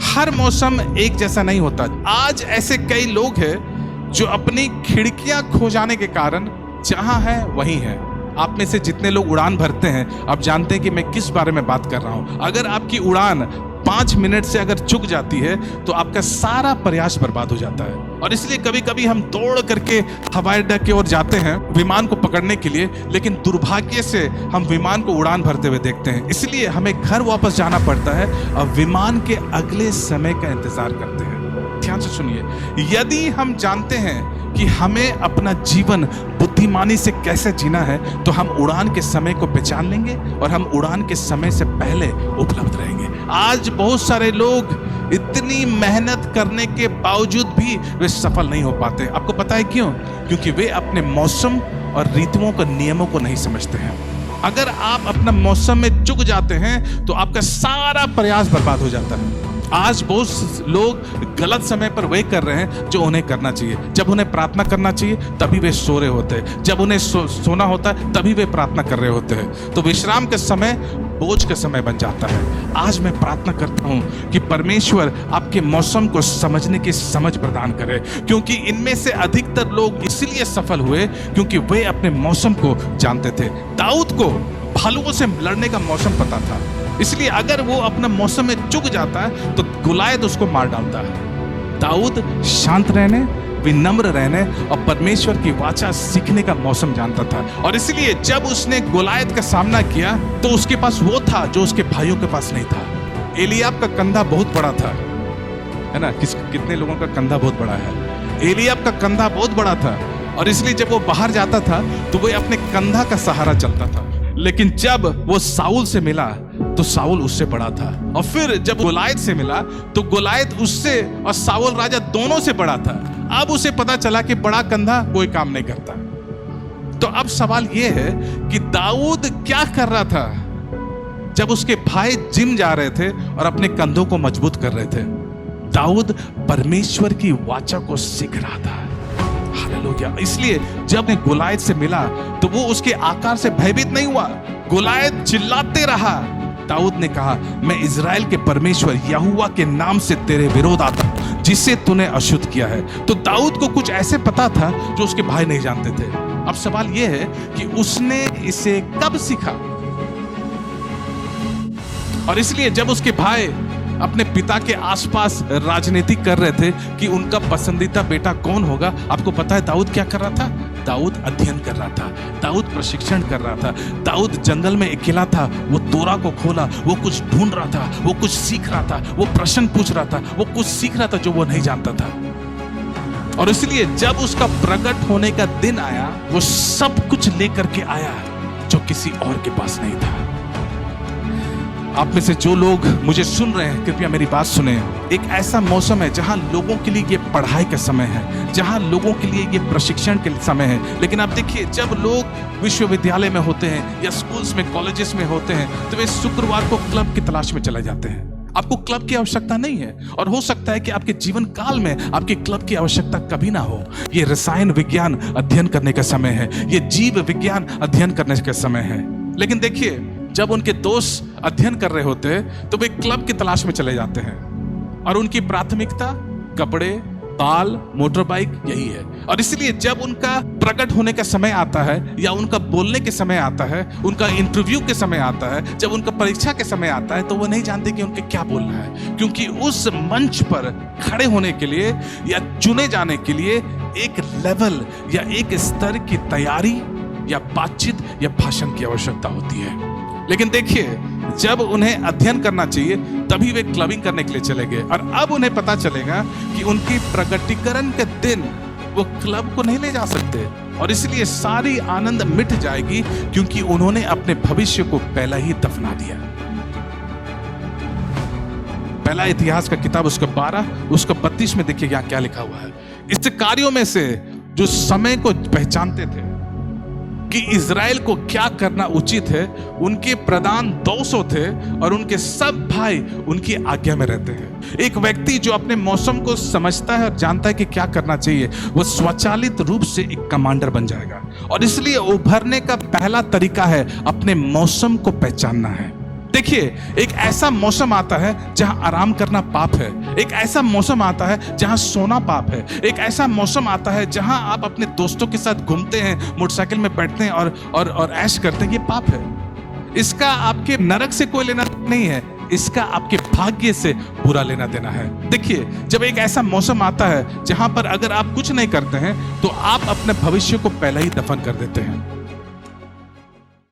हर मौसम एक जैसा नहीं होता। आज ऐसे कई लोग हैं जो अपनी खिड़कियां खो जाने के कारण जहां है वहीं है। आप में से जितने लोग उड़ान भरते हैं आप जानते हैं कि मैं किस बारे में बात कर रहा हूं। अगर आपकी उड़ान 5 मिनट से अगर चूक जाती है तो आपका सारा प्रयास बर्बाद हो जाता है। और इसलिए कभी कभी हम दौड़ करके हवाई अड्डा की ओर जाते हैं विमान को पकड़ने के लिए, लेकिन दुर्भाग्य से हम विमान को उड़ान भरते हुए देखते हैं। इसलिए हमें घर वापस जाना पड़ता है और विमान के अगले समय का इंतजार करते हैं। ध्यान से सुनिए, यदि हम जानते हैं कि हमें अपना जीवन बुद्धिमानी से कैसे जीना है तो हम उड़ान के समय को पहचान लेंगे और हम उड़ान के समय से पहले उपलब्ध रहेंगे। आज बहुत सारे लोग इतनी मेहनत करने के बावजूद भी वे सफल नहीं हो पाते। आपको पता है क्यों? क्योंकि वे अपने मौसम और ऋतुओं के नियमों को नहीं समझते हैं। अगर आप अपना मौसम में चूक जाते हैं तो आपका सारा प्रयास बर्बाद हो जाता है। आज बहुत लोग गलत समय पर वही कर रहे हैं जो उन्हें करना चाहिए। जब उन्हें प्रार्थना करना चाहिए तभी वे सो रहे होते हैं, जब उन्हें सोना होता है तभी वे प्रार्थना कर रहे होते हैं। तो विश्राम के समय बोझ का समय बन जाता है। आज मैं प्रार्थना करता हूं कि परमेश्वर आपके मौसम को समझने की समझ प्रदान करे, क्योंकि इनमें से अधिकतर लोग इसलिए सफल हुए क्योंकि वे अपने मौसम को जानते थे। दाऊद को भालुओं से लड़ने का मौसम पता था, इसलिए अगर वो अपना मौसम में चूक जाता है तो गुलायत उसको मार डालता है। दाऊद शांत रहने, विनम्र रहने और परमेश्वर की वाचा सीखने का मौसम जानता था, और इसलिए जब उसने गुलायत का सामना किया तो उसके पास वो था जो उसके भाइयों के पास नहीं था। एलियाब का कंधा बहुत बड़ा था, है ना? कितने लोगों का कंधा बहुत बड़ा है? एलियाब का कंधा बहुत बड़ा था, और इसलिए जब वो बाहर जाता था तो वो अपने कंधा का सहारा चलता था। लेकिन जब वो साउल से मिला तो साउल उससे बड़ा था, और फिर जब गुलायत से मिला तो गुलायत उससे और साउल राजा दोनों से बड़ा था। अब उसे पता चला कि बड़ा कंधा कोई काम नहीं करता। तो अब सवाल यह है कि दाऊद क्या कर रहा था जब उसके भाई जिम जा रहे थे और अपने कंधों को मजबूत कर रहे थे? दाऊद परमेश्वर की वाचा को सीख रहा था। हालेलुया। इसलिए जब गुलायत से मिला तो वो उसके आकार से भयभीत नहीं हुआ। गुलायत चिल्लाते रहा। दाऊद ने कहा, मैं इज़राइल के परमेश्वर यहोवा के नाम से तेरे विरोध आता हूं जिसे तूने अशुद्ध किया है। तो दाऊद को कुछ ऐसे पता था जो उसके भाई नहीं जानते थे। अब सवाल यह है कि उसने इसे कब सीखा? और इसलिए जब उसके भाई अपने पिता के आसपास राजनीति कर रहे थे कि उनका पसंदीदा बेटा कौन होगा, आपको पता है दाऊद क्या कर रहा था? दाऊद अध्ययन कर रहा था, दाऊद प्रशिक्षण कर रहा था, दाऊद जंगल में अकेला था, वो तोरा को खोला, वो कुछ ढूंढ रहा था, वो कुछ सीख रहा था, वो प्रश्न पूछ रहा था, वो कुछ सीख रहा था जो वो नहीं जानता था। और इसलिए जब उसका प्रकट होने का दिन आया वो सब कुछ लेकर के आया जो किसी और के पास नहीं था। आप में से जो लोग मुझे सुन रहे हैं कृपया मेरी बात सुने। एक ऐसा मौसम है जहां लोगों के लिए ये पढ़ाई का समय है, जहां लोगों के लिए ये प्रशिक्षण के समय है। लेकिन आप देखिए, जब लोग विश्वविद्यालय में होते हैं या स्कूल्स में, कॉलेजेस में होते हैं तो वे शुक्रवार को क्लब की तलाश में चले जाते हैं। आपको क्लब की आवश्यकता नहीं है, और हो सकता है कि आपके जीवन काल में आपके क्लब की आवश्यकता कभी ना हो। ये रसायन विज्ञान अध्ययन करने का समय है, ये जीव विज्ञान अध्ययन करने का समय है। लेकिन देखिए, जब उनके दोस्त अध्ययन कर रहे होते हैं तो वे क्लब की तलाश में चले जाते हैं, और उनकी प्राथमिकता कपड़े, बाल, मोटर बाइक यही है। और इसलिए जब उनका प्रकट होने का समय आता है या उनका बोलने के समय आता है, उनका इंटरव्यू के समय आता है, जब उनका परीक्षा के समय आता है तो वो नहीं जानते कि उनके क्या बोलना है, क्योंकि उस मंच पर खड़े होने के लिए या चुने जाने के लिए एक लेवल या एक स्तर की तैयारी या बातचीत या भाषण की आवश्यकता होती है। लेकिन देखिए, जब उन्हें अध्ययन करना चाहिए तभी वे क्लबिंग करने के लिए चले गए, और अब उन्हें पता चलेगा कि उनकी प्रकटीकरण के दिन वो क्लब को नहीं ले जा सकते, और इसलिए सारी आनंद मिट जाएगी क्योंकि उन्होंने अपने भविष्य को पहला ही दफना दिया। पहला इतिहास का किताब उसका 12 उसका 32 में देखिए यहाँ क्या लिखा हुआ है। इस कार्यों में से जो समय को पहचानते थे कि इज़राइल को क्या करना उचित है, उनके प्रधान 200 थे और उनके सब भाई उनकी आज्ञा में रहते हैं। एक व्यक्ति जो अपने मौसम को समझता है और जानता है कि क्या करना चाहिए, वो स्वचालित रूप से एक कमांडर बन जाएगा। और इसलिए उभरने का पहला तरीका है अपने मौसम को पहचानना है। देखिए, एक ऐसा मौसम आता है जहां आराम करना पाप है। एक ऐसा मौसम आता है जहां सोना पाप है। एक ऐसा मौसम आता है जहां आप अपने दोस्तों के साथ घूमते हैं, मोटरसाइकिल में बैठते हैं और ऐश करते हैं, ये पाप है। इसका आपके नरक से कोई लेना नहीं है, इसका आपके भाग्य से बुरा लेना देना है। देखिए, जब एक ऐसा मौसम आता है जहां पर अगर आप कुछ नहीं करते हैं तो आप अपने भविष्य को पहले ही दफन कर देते हैं।